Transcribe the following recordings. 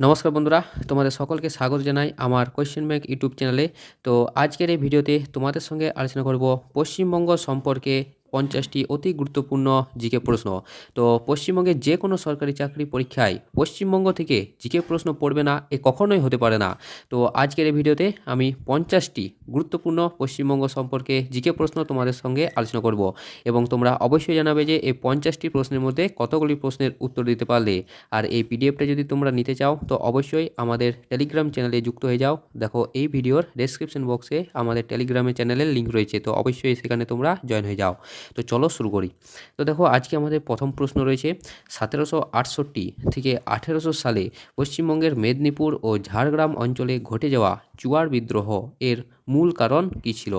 নমস্কার বন্ধুরা, তোমাদের সকলকে স্বাগত জানাই আমার কোয়েশ্চেন ব্যাংক ইউটিউব চ্যানেলে। তো আজকের এই ভিডিওতে তোমাদের সঙ্গে আলোচনা করব পশ্চিমবঙ্গ সম্পর্কে 50টি অতি গুরুত্বপূর্ণ জিকে প্রশ্ন। তো পশ্চিমবঙ্গে যে কোনো সরকারি চাকরি পরীক্ষায় পশ্চিমবঙ্গ থেকে জিকে প্রশ্ন পড়বে না এ কখনোই হতে পারে না। তো আজকের এই ভিডিওতে আমি 50টি গুরুত্বপূর্ণ পশ্চিমবঙ্গ সম্পর্কে জিকে প্রশ্ন তোমাদের সঙ্গে আলোচনা করব এবং তোমরা অবশ্যই জানাবে যে এই 50টি প্রশ্নের মধ্যে কতগুলি প্রশ্নের উত্তর দিতে পারলে। আর এই পিডিএফটা যদি তোমরা নিতে চাও তো অবশ্যই আমাদের টেলিগ্রাম চ্যানেলে যুক্ত হয়ে যাও। দেখো এই ভিডিওর ডেসক্রিপশন বক্সে আমাদের টেলিগ্রামের চ্যানেলের লিঙ্ক রয়েছে, তো অবশ্যই সেখানে তোমরা জয়েন হয়ে যাও। তো চলো শুরু করি। তো দেখো আজকে আমাদের প্রথম প্রশ্ন রয়েছে 1768 থেকে 1800 সালে পশ্চিমবঙ্গের মেদিনীপুর ও ঝাড়গ্রাম অঞ্চলে ঘটে যাওয়া চুয়ার বিদ্রোহ এর মূল কারণ কী ছিল?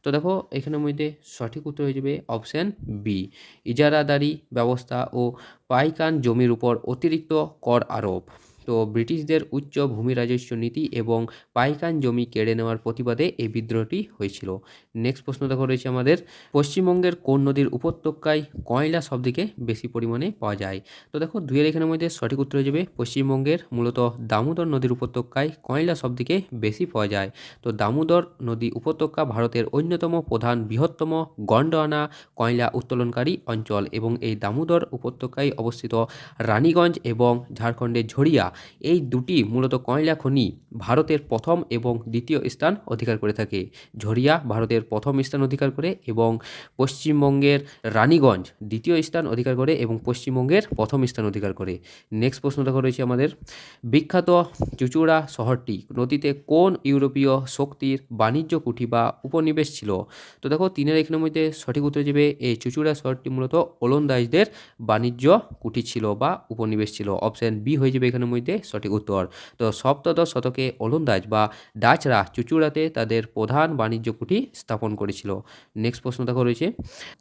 তো দেখো এখানের মধ্যে সঠিক উত্তর হয়ে যাবে অপশান বি, ইজারাদারি ব্যবস্থা ও পাইকান জমির উপর অতিরিক্ত কর আরোপ। তো ব্রিটিশদের উচ্চ ভূমি রাজস্ব নীতি এবং পাইকান জমি কেড়ে নেওয়ার প্রতিবাদে এই বিদ্রোহটি হয়েছিল। নেক্সট প্রশ্ন দেখো রয়েছে আমাদের, পশ্চিমবঙ্গের কোন নদীর উপত্যকায় কয়লা সবথেকে বেশি পরিমাণে পাওয়া যায়? তো দেখো দুইয়ের এখানের মধ্যে সঠিক উত্তর হয়ে যাবে পশ্চিমবঙ্গের মূলত দামোদর নদীর উপত্যকায় কয়লা সবথেকে বেশি পাওয়া যায়। তো দামোদর নদী উপত্যকা ভারতের অন্যতম প্রধান বৃহত্তম গন্ডানা কয়লা উত্তোলনকারী অঞ্চল এবং এই দামোদর উপত্যকায় অবস্থিত রানীগঞ্জ এবং ঝাড়খণ্ডের ঝরিয়া এই দুটি মূলত কয়লা খনি ভারতের প্রথম এবং দ্বিতীয় স্থান অধিকার করে থাকে। ঝরিয়া ভারতের প্রথম স্থান অধিকার করে এবং পশ্চিমবঙ্গের রানীগঞ্জ দ্বিতীয় স্থান অধিকার করে এবং পশ্চিমবঙ্গের প্রথম স্থান অধিকার করে। নেক্সট প্রশ্ন দেখো রয়েছে আমাদের, বিখ্যাত চুচুড়া শহরটি নদীতে কোন ইউরোপীয় শক্তির বাণিজ্য কুঠি বা উপনিবেশ ছিল? তো দেখো তিনের এখানের মধ্যে সঠিক উত্তর যাবে এই চুচুড়া শহরটি মূলত ওলন্দাজদের বাণিজ্য কুঠি ছিল বা উপনিবেশ ছিল। অপশান বি হয়ে যাবে এখানের মধ্যে সঠিক উত্তর। তো সপ্তদশ শতকে ওলন্দাজ বা ডাচরা চুচুড়াতে তাদের প্রধান বাণিজ্য কুঠি স্থাপন করেছিল। নেক্সট প্রশ্ন দেখো রয়েছে,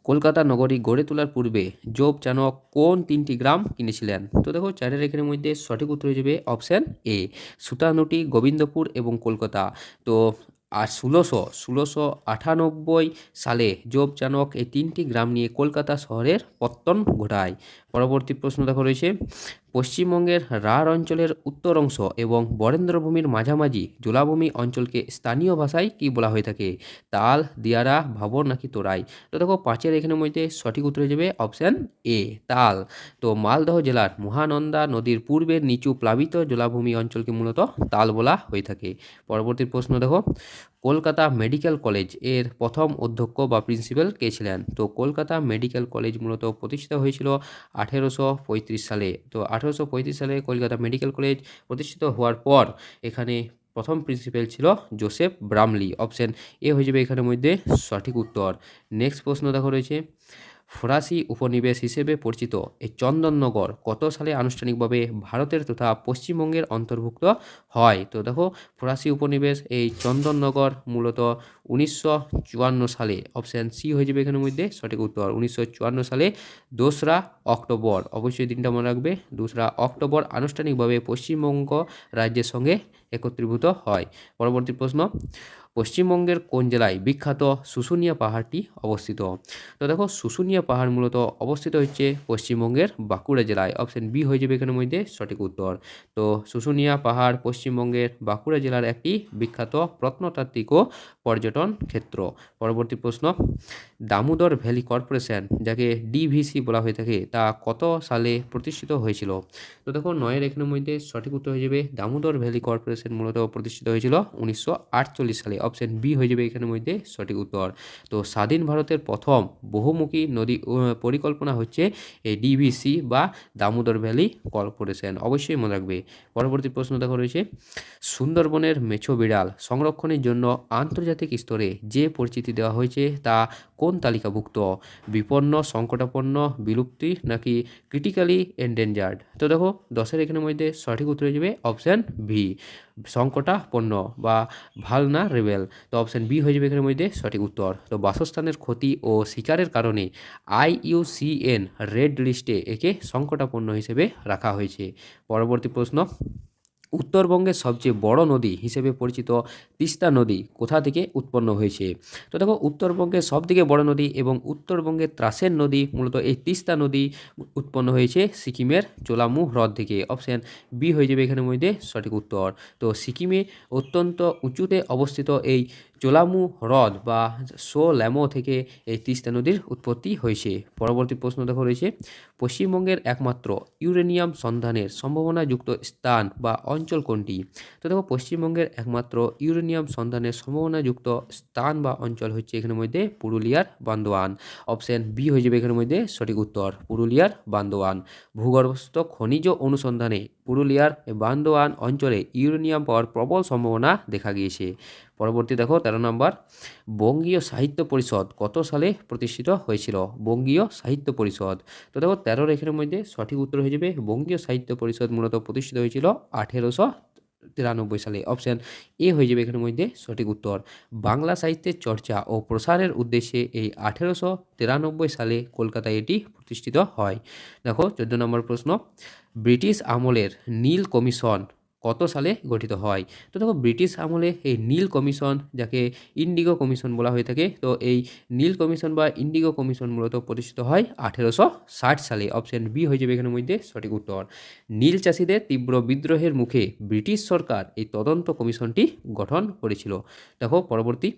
কলকাতা নগরী গড়ে তোলার পূর্বে জোব চানক কোন তিনটি গ্রাম কিনেছিলেন? তো দেখো চারের এখানের মধ্যে সঠিক উত্তর হয়ে যাবে অপশান এ, সুতানুটি, গোবিন্দপুর এবং কলকাতা। তো আর 1698 সালে জোব চানক এই তিনটি গ্রাম নিয়ে কলকাতা শহরের পত্তন ঘটায়। পরবর্তী প্রশ্ন দেখো রয়েছে, পশ্চিমবঙ্গের রাঢ় অঞ্চলের উত্তর অংশ এবং বরেন্দ্রভূমির মাঝামাঝি জলাভূমি অঞ্চলকে স্থানীয় ভাষায় কী বলা হয়ে থাকে? তাল, দিয়ারা, ভাবর নাকি তোরাই? তো দেখো পাঁচের এখানের মধ্যে সঠিক উত্তর হয়ে যাবে অপশান এ, তাল। তো মালদহ জেলার মহানন্দা নদীর পূর্বের নিচু প্লাবিত জলাভূমি অঞ্চলকে মূলত তাল বলা হয়ে থাকে। পরবর্তী প্রশ্ন দেখো, কলকাতা মেডিকেল কলেজ এর প্রথম অধ্যক্ষ বা প্রিন্সিপাল কে ছিলেন? তো কলকাতা মেডিকেল কলেজ মূলত প্রতিষ্ঠিত হয়েছিল 1835 সালে। তো 1835 সালে কলকাতা মেডিকেল কলেজ প্রতিষ্ঠিত হওয়ার পর এখানে প্রথম প্রিন্সিপাল ছিল জোসেফ ব্রামলি। অপশান এ হয়ে যাবে এখানের মধ্যে সঠিক উত্তর। নেক্সট প্রশ্ন দেখো রয়েছে, ফরাসি উপনিবেশ হিসেবে পরিচিত এই চন্দননগর কত সালে আনুষ্ঠানিকভাবে ভারতের তথা পশ্চিমবঙ্গের অন্তর্ভুক্ত হয়? তো দেখো ফরাসি উপনিবেশ এই চন্দননগর মূলত 1954 সালে। অপশান সি হয়ে যাবে এখানের মধ্যে সঠিক উত্তর। 1954 সালে 2রা অক্টোবর, অবশ্যই দিনটা মনে রাখবে, 2রা অক্টোবর আনুষ্ঠানিকভাবে পশ্চিমবঙ্গ রাজ্যের সঙ্গে একত্রীভূত হয়। পরবর্তী প্রশ্ন, পশ্চিমবঙ্গের কোন জেলায় বিখ্যাত শুশুনিয়া পাহাড়টি অবস্থিত? তো দেখো শুশুনিয়া পাহাড় মূলত অবস্থিত হচ্ছে পশ্চিমবঙ্গের বাঁকুড়া জেলায়। অপশান বি হয়ে যাবে এখানের মধ্যে সঠিক উত্তর। তো শুশুনিয়া পাহাড় পশ্চিমবঙ্গের বাঁকুড়া জেলার একটি বিখ্যাত প্রত্নতাত্ত্বিক ও পর্যটন ক্ষেত্র। পরবর্তী প্রশ্ন, দামোদর ভ্যালি কর্পোরেশন যাকে ডিভিসি বলা হয়ে থাকে তা কত সালে প্রতিষ্ঠিত হয়েছিল? তো দেখো নয়ের এখানের মধ্যে সঠিক উত্তর হয়ে যাবে দামোদর ভ্যালি কর্পোরেশন মূলত প্রতিষ্ঠিত হয়েছিল 1948 সালে। অপশান বি হয়ে যাবে এখানের মধ্যে সঠিক উত্তর। তো স্বাধীন ভারতের প্রথম বহুমুখী নদী পরিকল্পনা হচ্ছে এই ডিভিসি বা দামোদর ভ্যালি কর্পোরেশন, অবশ্যই মনে রাখবে। পরবর্তী প্রশ্ন দেখো রয়েছে, সুন্দরবনের মেছো বিড়াল সংরক্ষণের জন্য আন্তর্জাতিক স্তরে যে পরিচিতি দেওয়া হয়েছে তা কোন তালিকাভুক্ত? বিপন্ন, সংকটাপন্ন, বিলুপ্তি নাকি ক্রিটিক্যালি এন্ডেঞ্জার্ড? তো দেখো 10-এর এখানের মধ্যে সঠিক উত্তর হয়ে যাবে অপশান ভি, সংকটাপন্ন বা ভালনারেবল। তো অপশান বি হয়ে যাবে এখানের মধ্যে সঠিক উত্তর। তো বাসস্থানের ক্ষতি ও শিকারের কারণে IUCN রেড লিস্টে একে সংকটাপন্ন হিসেবে রাখা হয়েছে। পরবর্তী প্রশ্ন, উত্তরবঙ্গের সবচেয়ে বড় নদী হিসেবে পরিচিত তিস্তা নদী কোথা থেকে উৎপন্ন হয়েছে? তো দেখো উত্তরবঙ্গের সবথেকে বড় নদী এবং উত্তরবঙ্গের ত্রাসের নদী মূলত এই তিস্তা নদী উৎপন্ন হয়েছে সিকিমের চোলামু হ্রদ থেকে। অপশান বি হয়ে যাবে এখানের মধ্যে সঠিক উত্তর। তো সিকিমে অত্যন্ত উঁচুতে অবস্থিত এই চোলামু হ্রদ বা সোল্যামো থেকে এই তিস্তা নদীর উৎপত্তি হয়েছে। পরবর্তী প্রশ্ন দেখো রয়েছে, পশ্চিমবঙ্গের একমাত্র ইউরেনিয়াম সন্ধানের সম্ভাবনাযুক্ত স্থান বা অঞ্চল কোনটি? তো দেখো পশ্চিমবঙ্গের একমাত্র ইউরেনিয়াম সন্ধানের সম্ভাবনাযুক্ত স্থান বা অঞ্চল হচ্ছে এখানের মধ্যে পুরুলিয়ার বান্দোয়ান। অপশান বি হয়ে যাবে এখানের মধ্যে সঠিক উত্তর, পুরুলিয়ার বান্দোয়ান। ভূগর্ভস্থ খনিজ অনুসন্ধানে পুরুলিয়ার বান্দোয়ান অঞ্চলে ইউরেনিয়াম পাওয়ার প্রবল সম্ভাবনা দেখা গিয়েছে। পরবর্তী দেখো 13 নম্বর, বঙ্গীয় সাহিত্য পরিষদ কত সালে প্রতিষ্ঠিত হয়েছিল? বঙ্গীয় সাহিত্য পরিষদ। তো দেখো 13 এখানের মধ্যে সঠিক উত্তর হয়ে যাবে বঙ্গীয় সাহিত্য পরিষদ মূলত প্রতিষ্ঠিত হয়েছিল 1893 সালে। অপশান এ হয়ে যাবে এখানের মধ্যে সঠিক উত্তর। বাংলা সাহিত্যের চর্চা ও প্রসারের উদ্দেশ্যে এই 1893 সালে কলকাতায় এটি প্রতিষ্ঠিত হয়। দেখো 14 নম্বর প্রশ্ন, ব্রিটিশ আমলের নীল কমিশন কত সালে গঠিত হয়? তো দেখো ব্রিটিশ আমলে এই নীল কমিশন, যাকে ইন্ডিগো কমিশন বলা হয়ে থাকে, তো এই নীল কমিশন বা ইন্ডিগো কমিশন মূলত প্রতিষ্ঠিত হয় 1860 সালে। অপশান বি হয়ে যাবে এখানের মধ্যে সঠিক উত্তর। নীল চাষিদের তীব্র বিদ্রোহের মুখে ব্রিটিশ সরকার এই তদন্ত কমিশনটি গঠন করেছিল। দেখো পরবর্তী,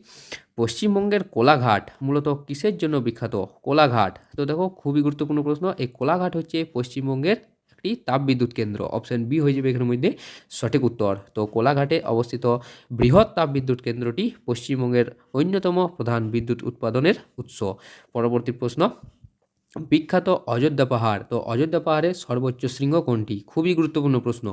পশ্চিমবঙ্গের কোলাঘাট মূলত কিসের জন্য বিখ্যাত? কোলাঘাট, তো দেখো খুবই গুরুত্বপূর্ণ প্রশ্ন। এই কোলাঘাট হচ্ছে পশ্চিমবঙ্গের একটি তাপবিদ্যুৎ কেন্দ্র। অপশান বি হয়ে যাবে এখানের মধ্যে সঠিক উত্তর। তো কোলাঘাটে অবস্থিত বৃহৎ তাপবিদ্যুৎ কেন্দ্রটি পশ্চিমবঙ্গের অন্যতম প্রধান বিদ্যুৎ উৎপাদনের উৎস। পরবর্তী প্রশ্ন, বিখ্যাত অযোধ্যা পাহাড়, তো অযোধ্যা পাহাড়ের সর্বোচ্চ শৃঙ্গ কোনটি? খুবই গুরুত্বপূর্ণ প্রশ্ন।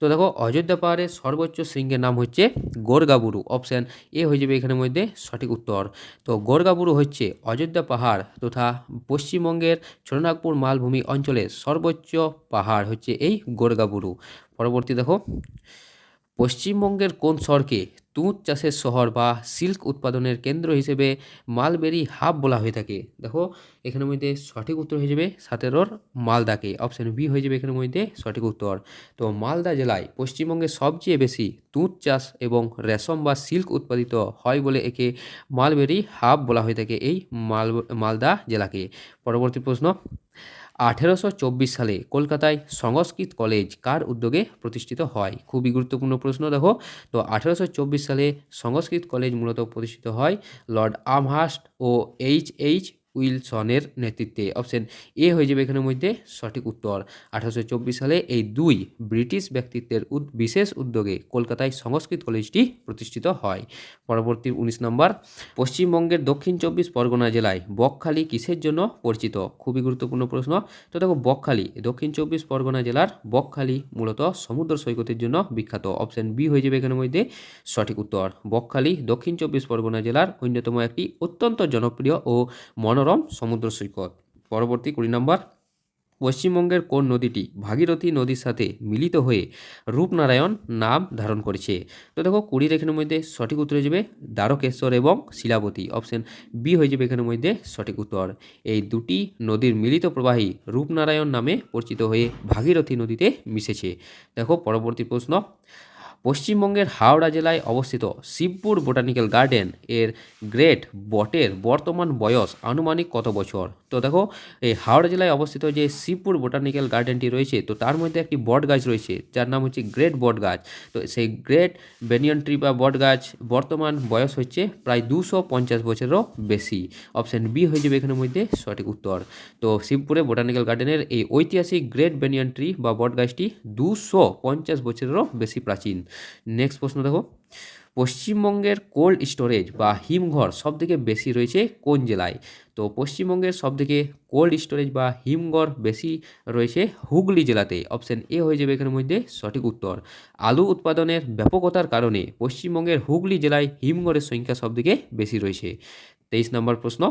তো দেখো অযোধ্যা পাহাড়ের সর্বোচ্চ শৃঙ্গের নাম হচ্ছে গোরগাবুরু। অপশান এ হয়ে যাবে এখানের মধ্যে সঠিক উত্তর। তো গোরগাবুরু হচ্ছে অযোধ্যা পাহাড় তথা পশ্চিমবঙ্গের ছোটনাগপুর মালভূমি অঞ্চলের সর্বোচ্চ পাহাড় হচ্ছে এই গোরগাবুরু। পরবর্তী দেখো, পশ্চিমবঙ্গের কোন শহরকে তুঁত চাষের শহর বা সিল্ক উৎপাদনের কেন্দ্র হিসেবে মালবেরি হাব বলা হয়ে থাকে? দেখো এখানের মধ্যে সঠিক উত্তর হয়ে যাবে 17 মালদাকে। অপশান বি হয়ে যাবে এখানের মধ্যে সঠিক উত্তর। তো মালদা জেলায় পশ্চিমবঙ্গে সবচেয়ে বেশি তুঁত চাষ এবং রেশম বা সিল্ক উৎপাদিত হয় বলে একে মালবেরি হাব বলা হয়ে থাকে এই মালদা জেলাকে। পরবর্তী প্রশ্ন, 1824 সালে কলকাতায় সংস্কৃত কলেজ কার উদ্যোগে প্রতিষ্ঠিত হয়? খুবই গুরুত্বপূর্ণ প্রশ্ন। দেখো তো 1824 সালে সংস্কৃত কলেজ মূলত প্রতিষ্ঠিত হয় লর্ড আমহার্স্ট ও এইচ উইলসনের নেতৃত্বে। অপশান এ হয়ে যাবে এখানের মধ্যে সঠিক উত্তর। 1824 সালে এই দুই ব্রিটিশ ব্যক্তিত্বের বিশেষ উদ্যোগে কলকাতায় সংস্কৃত কলেজটি প্রতিষ্ঠিত হয়। পরবর্তী 19 নম্বর, পশ্চিমবঙ্গের দক্ষিণ 24 পরগনা জেলায় বকখালি কিসের জন্য পরিচিত? খুবই গুরুত্বপূর্ণ প্রশ্ন। তো দেখো বকখালি, দক্ষিণ 24 পরগনা জেলার বকখালি মূলত সমুদ্র সৈকতের জন্য বিখ্যাত। অপশান বি হয়ে যাবে এখানের মধ্যে সঠিক উত্তর। বকখালি দক্ষিণ 24 পরগনা জেলার অন্যতম একটি অত্যন্ত জনপ্রিয় ও মনোরম সমুদ্র সৈকত। পরবর্তী 20 নম্বর, পশ্চিমবঙ্গের কোন নদীটি ভাগীরথী নদীর সাথে মিলিত হয়ে রূপনারায়ণ নাম ধারণ করেছে? তো দেখো 20 এখানের মধ্যে সঠিক উত্তর হয়ে যাবে দ্বারকেশ্বর এবং শিলাবতী। অপশান বি হয়ে যাবে এখানের মধ্যে সঠিক উত্তর। এই দুটি নদীর মিলিত প্রবাহী রূপনারায়ণ নামে পরিচিত হয়ে ভাগীরথী নদীতে মিশেছে। দেখো পরবর্তী প্রশ্ন, পশ্চিমবঙ্গের হাওড়া জেলায় অবস্থিত শিবপুর বোটানিক্যাল গার্ডেন এর গ্রেট বটের বর্তমান বয়স আনুমানিক কত বছর? তো দেখো এই হাওড়া জেলায় অবস্থিত যে শিবপুর বোটানিক্যাল গার্ডেনটি রয়েছে, তো তার মধ্যে একটি বট গাছ রয়েছে যার নাম হচ্ছে গ্রেট বট গাছ। তো সেই গ্রেট বেনিয়ন ট্রি বা বট গাছ বর্তমান বয়স হচ্ছে প্রায় 250 বছরেরও বেশি। অপশান বি হয়ে যাবে এখানের মধ্যে সঠিক উত্তর। তো শিবপুরে বোটানিক্যাল গার্ডেনের এই ঐতিহাসিক গ্রেট বেনিয়ন ট্রি বা বট গাছটি 250 বছরেরও বেশি প্রাচীন। নেক্সট প্রশ্ন দেখো, পশ্চিমবঙ্গের কোল্ড স্টোরেজ বা হিমঘর সবথেকে বেশি রয়েছে কোন জেলায়? তো পশ্চিমবঙ্গের সবথেকে কোল্ড স্টোরেজ বা হিমঘর বেশি রয়েছে হুগলি জেলাতে। অপশান এ হয়ে যাবে এখানের মধ্যে সঠিক উত্তর। আলু উৎপাদনের ব্যাপকতার কারণে পশ্চিমবঙ্গের হুগলি জেলায় হিমঘরের সংখ্যা সবথেকে বেশি রয়েছে। 23 নম্বর প্রশ্ন,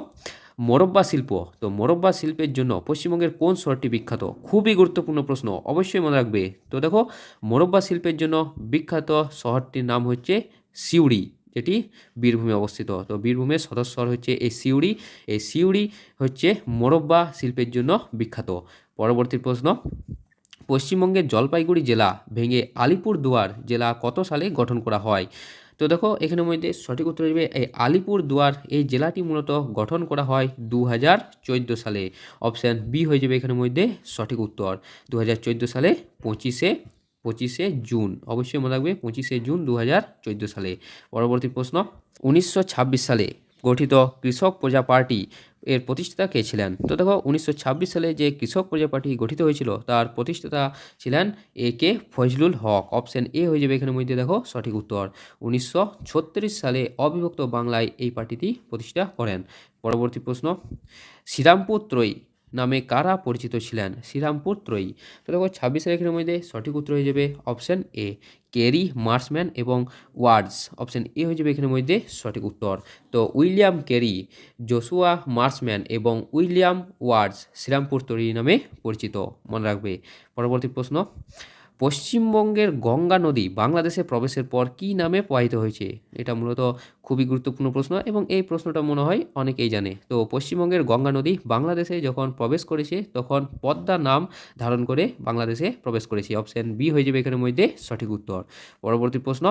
মোরব্বা শিল্প, তো মোরব্বা শিল্পের জন্য পশ্চিমবঙ্গের কোন শহরটি বিখ্যাত? খুবই গুরুত্বপূর্ণ প্রশ্ন, অবশ্যই মনে রাখবে। তো দেখো মোরব্বা শিল্পের জন্য বিখ্যাত শহরটির নাম হচ্ছে সিউড়ি, যেটি বীরভূমে অবস্থিত। তো বীরভূমের সদর শহর হচ্ছে এই সিউড়ি। এই সিউড়ি হচ্ছে মোরব্বা শিল্পের জন্য বিখ্যাত। পরবর্তী প্রশ্ন, পশ্চিমবঙ্গের জলপাইগুড়ি জেলা ভেঙে আলিপুরদুয়ার জেলা কত সালে গঠন করা হয়? তো দেখো এখানের মধ্যে সঠিক উত্তর আসবে এই আলিপুরদুয়ার এই জেলাটি মূলত গঠন করা হয় 2014 সালে। অপশান বি হয়ে যাবে এখানের মধ্যে সঠিক উত্তর। 2014 সালে 25শে জুন, অবশ্যই মনে রাখবে 25শে জুন 2014 সালে। পরবর্তী প্রশ্ন, 1926 সালে গঠিত কৃষক প্রজা পার্টি এর প্রতিষ্ঠাতা কে ছিলেন? তো দেখো 1926 সালে যে কৃষক প্রজা পার্টি গঠিত হয়েছিল তার প্রতিষ্ঠাতা ছিলেন কে ফজলুল হক। অপশন এ হয়ে যাবে এখানের মধ্যে দেখো সঠিক উত্তর। 1936 সালে অবিভক্ত বাংলায় এই পার্টিটি প্রতিষ্ঠা করেন। পরবর্তী প্রশ্ন, শ্রীরামপুর ত্রয়ী নামে কারা পরিচিত ছিলেন? শ্রীরামপুর ত্রয়ী। তো দেখো 26 তারিখের মধ্যে সঠিক উত্তর হয়ে যাবে অপশন এ কেরি, মার্সম্যান এবং ওয়ার্ডস। অপশন এ হয়ে যাবে এখানের মধ্যে সঠিক উত্তর। তো উইলিয়াম কেরি, জোশুয়া মার্সম্যান এবং উইলিয়াম ওয়ার্ডস শ্রীরামপুর ত্রয়ী নামে পরিচিত, মনে রাখবে। পরবর্তী প্রশ্ন, পশ্চিমবঙ্গের গঙ্গা নদী বাংলাদেশে প্রবেশের পর কী নামে প্রবাহিত হয়েছে? এটা মূলত খুবই গুরুত্বপূর্ণ প্রশ্ন এবং এই প্রশ্নটা মনে হয় অনেকেই জানে। তো পশ্চিমবঙ্গের গঙ্গা নদী বাংলাদেশে যখন প্রবেশ করেছে তখন পদ্মা নাম ধারণ করে বাংলাদেশে প্রবেশ করেছে। অপশান বি হয়ে যাবে এখানের মধ্যে সঠিক উত্তর। পরবর্তী প্রশ্ন,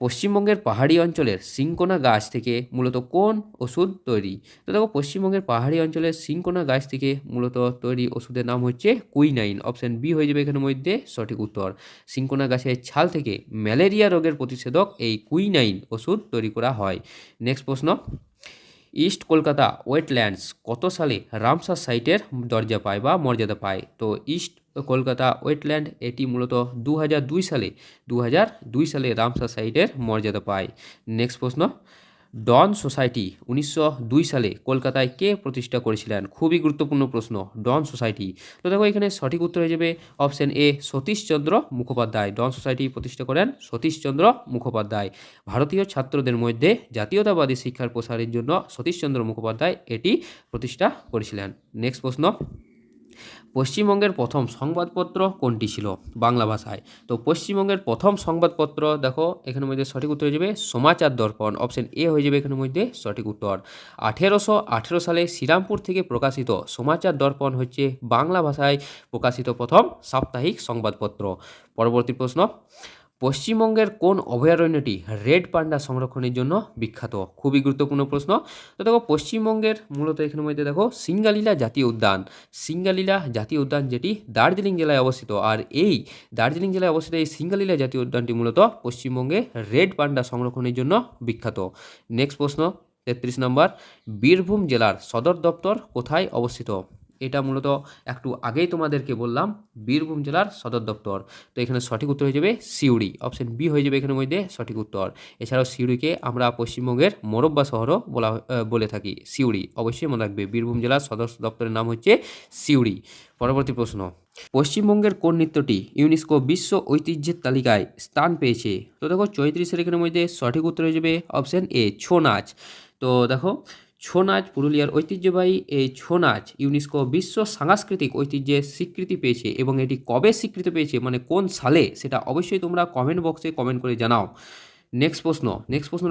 পশ্চিমবঙ্গের পাহাড়ি অঞ্চলের সিনকোনা গাছ থেকে মূলত কোন ওষুধ তৈরি? তো দেখো পশ্চিমবঙ্গের পাহাড়ি অঞ্চলের সিনকোনা গাছ থেকে মূলত তৈরি ওষুধের নাম হচ্ছে কুইনাইন। অপশান বি হয়ে যাবে এখানের মধ্যে সঠিক উত্তর। সিনকোনা গাছের ছাল থেকে ম্যালেরিয়া রোগের প্রতিষেধক এই কুইনাইন ওষুধ তৈরি করা হয়। নেক্সট প্রশ্ন, ইস্ট কলকাতা ওয়েটল্যান্ডস কত সালে রামসার সাইটের দরজা পায় বা মর্যাদা পায়? তো ইস্ট কলকাতা ওয়েটল্যান্ড এটি মূলত 2002 সালে রামসার সাইটের মর্যাদা পায়। নেক্সট প্রশ্ন, ডন সোসাইটি 1902 সালে কলকাতায় কে প্রতিষ্ঠা করেছিলেন? খুবই গুরুত্বপূর্ণ প্রশ্ন, ডন সোসাইটি। তো দেখো এখানে সঠিক উত্তর হয়ে যাবে option A Satishchandra Mukhopadhyay. Dawn society প্রতিষ্ঠা করেন সতীশচন্দ্র মুখোপাধ্যায়। ভারতীয় ছাত্রদের মধ্যে জাতীয়তাবাদী শিক্ষার প্রসারের জন্য সতীশচন্দ্র মুখোপাধ্যায় এটি প্রতিষ্ঠা করেছিলেন। নেক্সট প্রশ্ন, পশ্চিমবঙ্গের প্রথম সংবাদপত্র কোনটি ছিল বাংলা ভাষায়? তো পশ্চিমবঙ্গের প্রথম সংবাদপত্র দেখো এখানের মধ্যে সঠিক উত্তর হয়ে যাবে সমাচার দর্পণ। অপশন এ হয়ে যাবে এখানের মধ্যে সঠিক উত্তর। 1818 সালে শ্রীরামপুর থেকে প্রকাশিত সমাচার দর্পণ হচ্ছে বাংলা ভাষায় প্রকাশিত প্রথম সাপ্তাহিক সংবাদপত্র। পরবর্তী প্রশ্ন, পশ্চিমবঙ্গের কোন অভয়ারণ্যটি রেড পান্ডা সংরক্ষণের জন্য বিখ্যাত? খুবই গুরুত্বপূর্ণ প্রশ্ন। তো দেখো পশ্চিমবঙ্গের মূলত এখানের মধ্যে দেখো সিঙ্গালীলা জাতীয় উদ্যান, সিঙ্গালীলা জাতীয় উদ্যান যেটি দার্জিলিং জেলায় অবস্থিত। আর এই দার্জিলিং জেলায় অবস্থিত এই সিঙ্গালীলা জাতীয় উদ্যানটি মূলত পশ্চিমবঙ্গে রেড পান্ডা সংরক্ষণের জন্য বিখ্যাত। নেক্সট প্রশ্ন, 33 নম্বর, বীরভূম জেলার সদর দপ্তর কোথায় অবস্থিত? এটা মূলত একটু আগেই তোমাদেরকে বললাম, বীরভূম জেলার সদর দপ্তর। তো এখানে সঠিক উত্তর হয়ে যাবে সিউড়ি। অপশন বি হয়ে যাবে এখানের মধ্যে সঠিক উত্তর। এছাড়াও সিউড়িকে আমরা পশ্চিমবঙ্গের মোরব্বা শহরও বলে থাকি। সিউড়ি অবশ্যই মনে রাখবে, বীরভূম জেলার সদর দপ্তরের নাম হচ্ছে সিউড়ি। পরবর্তী প্রশ্ন, পশ্চিমবঙ্গের কোন নৃত্যটি ইউনেস্কো বিশ্ব ঐতিহ্যের তালিকায় স্থান পেয়েছে? তো দেখো 34 এখানের মধ্যে সঠিক উত্তর হয়ে যাবে অপশন এ ছৌ নাচ। তো দেখো ছৌ নাচ পুরুলিয়ার ঐতিহ্যবাহী এই ছৌ নাচ ইউনেস্কো বিশ্ব সাংস্কৃতিক ঐতিহ্যের স্বীকৃতি পেয়েছে এবং এটি কবে স্বীকৃতি পেয়েছে মানে কোন সালে সেটা অবশ্যই তোমরা কমেন্ট বক্সে কমেন্ট করে জানাও। নেক্সট প্রশ্ন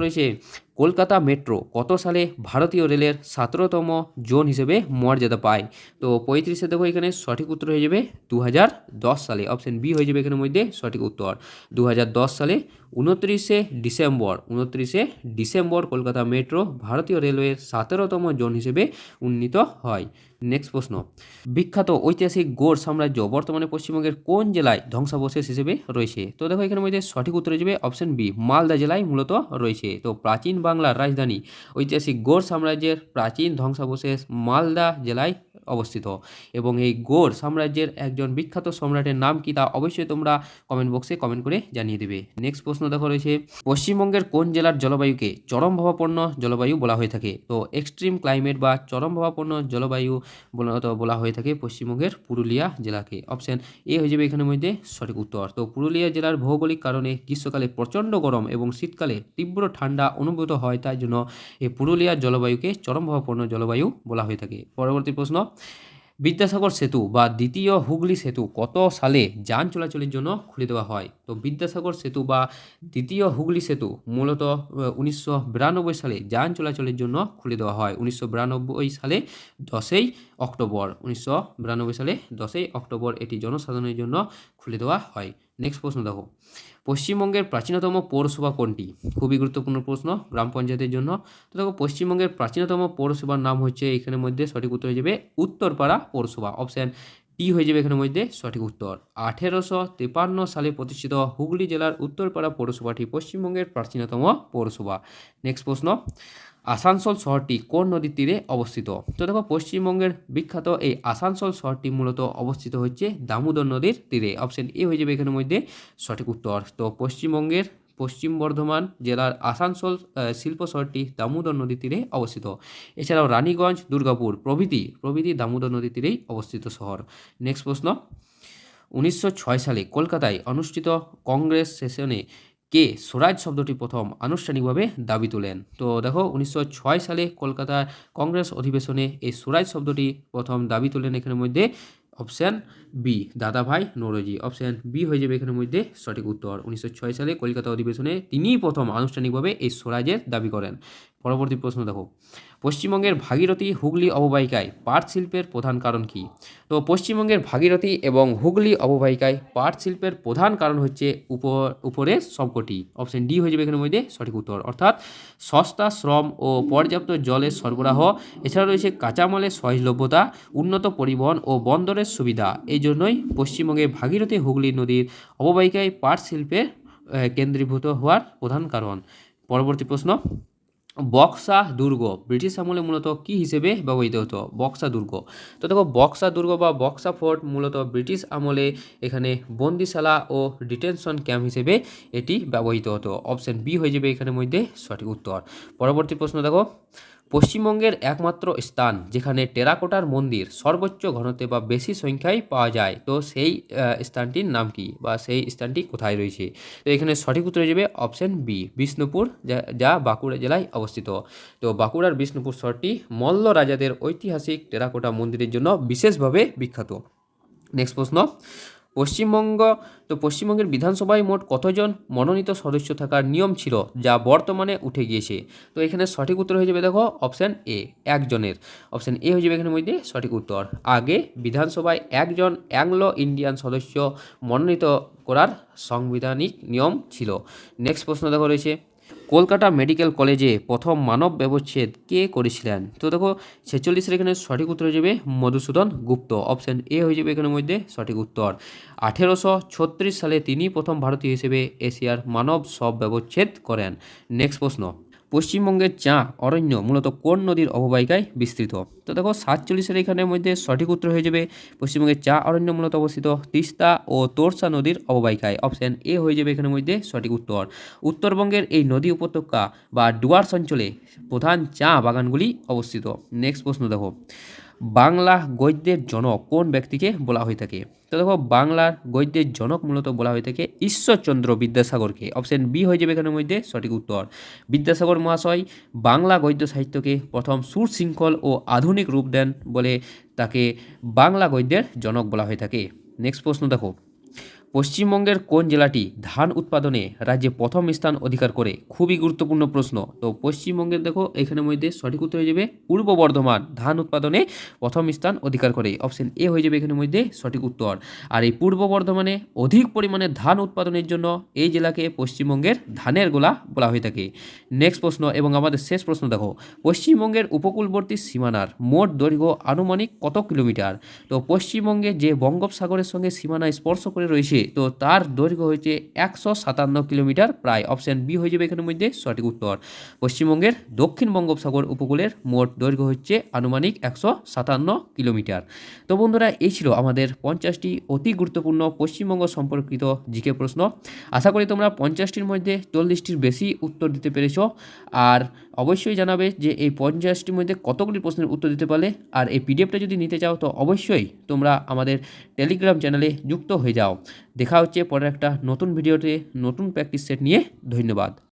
রয়েছে, কলকাতা মেট্রো কত সালে ভারতীয় রেলের 17তম জোন হিসেবে মর্যাদা পায়? তো 35 দেখো এখানে সঠিক উত্তর হয়ে যাবে 2010 সালে। অপশন বি হয়ে যাবে এখানের মধ্যে সঠিক উত্তর। 2010 সালে 29শে ডিসেম্বর কলকাতা মেট্রো ভারতীয় রেলওয়ের 17তম জোন হিসেবে উন্নীত হয়। নেক্সট প্রশ্ন, বিখ্যাত ঐতিহাসিক গৌড় সাম্রাজ্য বর্তমানে পশ্চিমবঙ্গের কোন জেলায় ধ্বংসাবশেষ হিসেবে রয়েছে? তো দেখো এখানের মধ্যে সঠিক উত্তর হয়ে যাবে অপশন বি মালদা জেলায় মূলত রয়েছে। তো প্রাচীন বাংলার রাজধানী ঐতিহাসিক গৌড় সাম্রাজ্যের প্রাচীন ধ্বংসাবশেষ মালদা জেলায় অবস্থিত এবং এই গৌড় সাম্রাজ্যের একজন বিখ্যাত সম্রাটের নাম কি তা অবশ্যই তোমরা কমেন্ট বক্সে কমেন্ট করে জানিয়ে দেবে। নেক্সট প্রশ্ন দেখো রয়েছে, পশ্চিমবঙ্গের কোন জেলার জলবায়ুকে চরম ভাবাপন্ন জলবায়ু বলা হয়ে থাকে? তো এক্সট্রিম ক্লাইমেট বা চরম ভাবাপন্ন জলবায়ু বলা হয়ে থাকে পশ্চিমবঙ্গের পুরুলিয়া জেলাকে। অপশন এ হয়ে যাবে এখানের মধ্যে সঠিক উত্তর। তো পুরুলিয়া জেলার ভৌগোলিক কারণে গ্রীষ্মকালে প্রচণ্ড গরম এবং শীতকালে তীব্র ঠান্ডা অনুভূত হয়, তাই জন্য এই পুরুলিয়ার জলবায়ুকে চরম ভাবাপন্ন জলবায়ু বলা হয়ে থাকে। পরবর্তী প্রশ্ন, বিদ্যাসাগর সেতু বা দ্বিতীয় হুগলি সেতু কত সালে যান চলাচলের জন্য খুলে দেওয়া হয়? তো বিদ্যাসাগর সেতু বা দ্বিতীয় হুগলি সেতু মূলত ১৯৯২ সালে যান চলাচলের জন্য খুলে দেওয়া হয়। ১৯৯২ সালে ১০ই অক্টোবর ১৯৯২ সালে ১০ই অক্টোবর এটি জনসাধারণের জন্য খুলে দেওয়া হয়। নেক্সট প্রশ্ন দেখো, পশ্চিমবঙ্গের প্রাচীনতম পৌরসভা কোনটি? খুবই গুরুত্বপূর্ণ প্রশ্ন গ্রাম পঞ্চায়েতের জন্য। তো দেখো, পশ্চিমবঙ্গের প্রাচীনতম পৌরসভার নাম হচ্ছে, এখানের মধ্যে সঠিক উত্তর হয়ে যাবে উত্তরপাড়া পৌরসভা। অপশান টি হয়ে যাবে এখানের মধ্যে সঠিক উত্তর। ১৮৫৩ সালে প্রতিষ্ঠিত হুগলি জেলার উত্তরপাড়া পৌরসভাটি পশ্চিমবঙ্গের প্রাচীনতম পৌরসভা। নেক্সট প্রশ্ন, আসানসোল শহরটি কোন নদীর তীরে অবস্থিত? তো দেখো, পশ্চিমবঙ্গের বিখ্যাত এই আসানসোল শহরটি মূলত অবস্থিত হচ্ছে দামোদর নদীর তীরে। অপশন এ হয়ে যাবে এখানের মধ্যে সঠিক উত্তর। তো পশ্চিমবঙ্গের পশ্চিম বর্ধমান জেলার আসানসোল শিল্প শহরটি দামোদর নদীর তীরে অবস্থিত। এছাড়াও রানীগঞ্জ, দুর্গাপুর প্রভৃতি দামোদর নদীর তীরেই অবস্থিত শহর। নেক্সট প্রশ্ন, ১৯০৬ সালে কলকাতায় অনুষ্ঠিত কংগ্রেস সেশনে কে স্বরাজ শব্দটি প্রথম আনুষ্ঠানিকভাবে দাবি তোলেন? তো দেখো, ১৯০৬ সালে কলকাতার কংগ্রেস অধিবেশনে এই স্বরাজ শব্দটি প্রথম দাবি তোলেন এখানের মধ্যে অপশান বি, দাদাভাই নৌরোজি। অপশান বি হয়ে যাবে এখানের মধ্যে সঠিক উত্তর। ১৯০৬ সালে কলকাতা অধিবেশনে তিনিই প্রথম আনুষ্ঠানিকভাবে এই স্বরাজের দাবি করেন। পরবর্তী প্রশ্ন দেখো, পশ্চিমবঙ্গের ভাগীরথী হুগলি অববাহিকায় পাট শিল্পের প্রধান কারণ কি? তো পশ্চিমবঙ্গের ভাগীরথী এবং হুগলি অববাহিকায় পাট শিল্পের প্রধান কারণ হচ্ছে উপরের সবকটি। অপশন ডি হয়ে যাবে এখানের মধ্যে সঠিক উত্তর, অর্থাৎ সস্তা শ্রম ও পর্যাপ্ত জলের সরবরাহ, এছাড়া রয়েছে কাঁচামালের সহজলভ্যতা, উন্নত পরিবহন ও বন্দরের সুবিধা। এই জন্যই পশ্চিমবঙ্গে ভাগীরথী হুগলি নদীর অববাহিকায় পাট শিল্পের কেন্দ্রীভূত হওয়ার প্রধান কারণ। পরবর্তী প্রশ্ন, বক্সা দুর্গ ব্রিটিশ আমলে মূলত কী হিসেবে ব্যবহৃত হতো? বক্সা দুর্গ। তো দেখো, বক্সা দুর্গ বা বক্সা ফোর্ট মূলত ব্রিটিশ আমলে এখানে বন্দিশালা ও ডিটেনশন ক্যাম্প হিসেবে এটি ব্যবহৃত হতো। অপশন বি হয়ে যাবে এখানের মধ্যে সঠিক উত্তর। পরবর্তী প্রশ্ন দেখো, পশ্চিমবঙ্গের একমাত্র স্থান যেখানে টেরাকোটার মন্দির সর্বোচ্চ ঘনত্বে বা বেশি সংখ্যায় পাওয়া যায়, তো সেই স্থানটির নাম কি বা সেই স্থানটি কোথায় রয়েছে? তো এখানে সঠিক উত্তর হয়ে যাবে অপশন বি, বিষ্ণুপুর, যা বাঁকুড়া জেলায় অবস্থিত। তো বাঁকুড়ার বিষ্ণুপুর শহরটি মল্ল রাজাদের ঐতিহাসিক টেরাকোটা মন্দিরের জন্য বিশেষভাবে বিখ্যাত। নেক্সট প্রশ্ন, পশ্চিমবঙ্গের বিধানসভায় মোট কতজন মনোনীত সদস্য থাকার নিয়ম ছিল যা বর্তমানে উঠে গিয়েছে? তো এখানে সঠিক উত্তর হয়ে যাবে দেখো অপশান এ, একজনের। অপশান এ হয়ে যাবে এখানের মধ্যে সঠিক উত্তর। আগে বিধানসভায় একজন অ্যাংলো ইন্ডিয়ান সদস্য মনোনীত করার সাংবিধানিক নিয়ম ছিল। নেক্সট প্রশ্ন দেখো রয়েছে, কলকাতা মেডিকেল কলেজে প্রথম মানব ব্যবচ্ছেদ কে করেছিলেন? তো দেখো, 46-এর এখানে সঠিক উত্তর হয়ে যাবে মধুসূদন গুপ্ত। অপশান এ হয়ে যাবে এখানের মধ্যে সঠিক উত্তর। 1836 সালে তিনি প্রথম ভারতীয় হিসেবে এশিয়ার মানব সব ব্যবচ্ছেদ করেন। নেক্সট প্রশ্ন, পশ্চিমবঙ্গের চা অরণ্য মূলত কোন নদীর অববাহিকায় বিস্তৃত? তো দেখো, 47-এর এখানের মধ্যে সঠিক উত্তর হয়ে যাবে পশ্চিমবঙ্গের চা অরণ্য মূলত অবস্থিত তিস্তা ও তোরসা নদীর অববাহিকায়। অপশান এ হয়ে যাবে এখানের মধ্যে সঠিক উত্তর। উত্তরবঙ্গের এই নদী উপত্যকা বা ডুয়ার্স অঞ্চলে প্রধান চা বাগানগুলি অবস্থিত। নেক্সট প্রশ্ন দেখো, বাংলা গদ্যের জনক কোন ব্যক্তিকে বলা হয়ে থাকে? তো দেখো, বাংলার গদ্যের জনক মূলত বলা হয়ে থাকে ঈশ্বরচন্দ্র বিদ্যাসাগরকে। অপশান বি হয়ে যাবে এখানের মধ্যে সঠিক উত্তর। বিদ্যাসাগর মহাশয় বাংলা গদ্য সাহিত্যকে প্রথম সুশৃঙ্খল ও আধুনিক রূপ দেন বলে তাকে বাংলা গদ্যের জনক বলা হয়ে থাকে। নেক্সট প্রশ্ন দেখো, পশ্চিমবঙ্গের কোন জেলাটি ধান উৎপাদনে রাজ্যে প্রথম স্থান অধিকার করে? খুবই গুরুত্বপূর্ণ প্রশ্ন। তো পশ্চিমবঙ্গের দেখো এখানের মধ্যে সঠিক উত্তর হয়ে যাবে পূর্ব বর্ধমান ধান উৎপাদনে প্রথম স্থান অধিকার করে। অপশন এ হয়ে যাবে এখানের মধ্যে সঠিক উত্তর। আর এই পূর্ব বর্ধমানে অধিক পরিমাণে ধান উৎপাদনের জন্য এই জেলাকে পশ্চিমবঙ্গের ধানের গোলা বলা হয়ে থাকে। নেক্সট প্রশ্ন এবং আমাদের শেষ প্রশ্ন দেখো, পশ্চিমবঙ্গের উপকূলবর্তী সীমানার মোট দৈর্ঘ্য আনুমানিক কত কিলোমিটার? তো পশ্চিমবঙ্গে যে বঙ্গোপসাগরের সঙ্গে সীমানা স্পর্শ করে রয়েছে, তো তার দৈর্ঘ্য হয়েছে 157 কিলোমিটার প্রায়। অপশান বি হয়ে যাবে এখানের মধ্যে সঠিক উত্তর। পশ্চিমবঙ্গের দক্ষিণ বঙ্গোপসাগর উপকূলের মোট দৈর্ঘ্য হচ্ছে আনুমানিক 157 কিলোমিটার। তো বন্ধুরা, এই ছিল আমাদের 50টি অতি গুরুত্বপূর্ণ পশ্চিমবঙ্গ সম্পর্কিত জিকে প্রশ্ন। আশা করি তোমরা 50টির মধ্যে 40টির বেশি উত্তর দিতে পেরেছ। আর অবশ্যই জানাবে যে এই 50টির মধ্যে কতগুলি প্রশ্নের উত্তর দিতে পারলে। আর এই পিডিএফটা যদি নিতে চাও তো অবশ্যই তোমরা আমাদের টেলিগ্রাম চ্যানেলে যুক্ত হয়ে যাও। দেখা হচ্ছে পরের একটা নতুন ভিডিওতে নতুন প্র্যাকটিস সেট নিয়ে। ধন্যবাদ।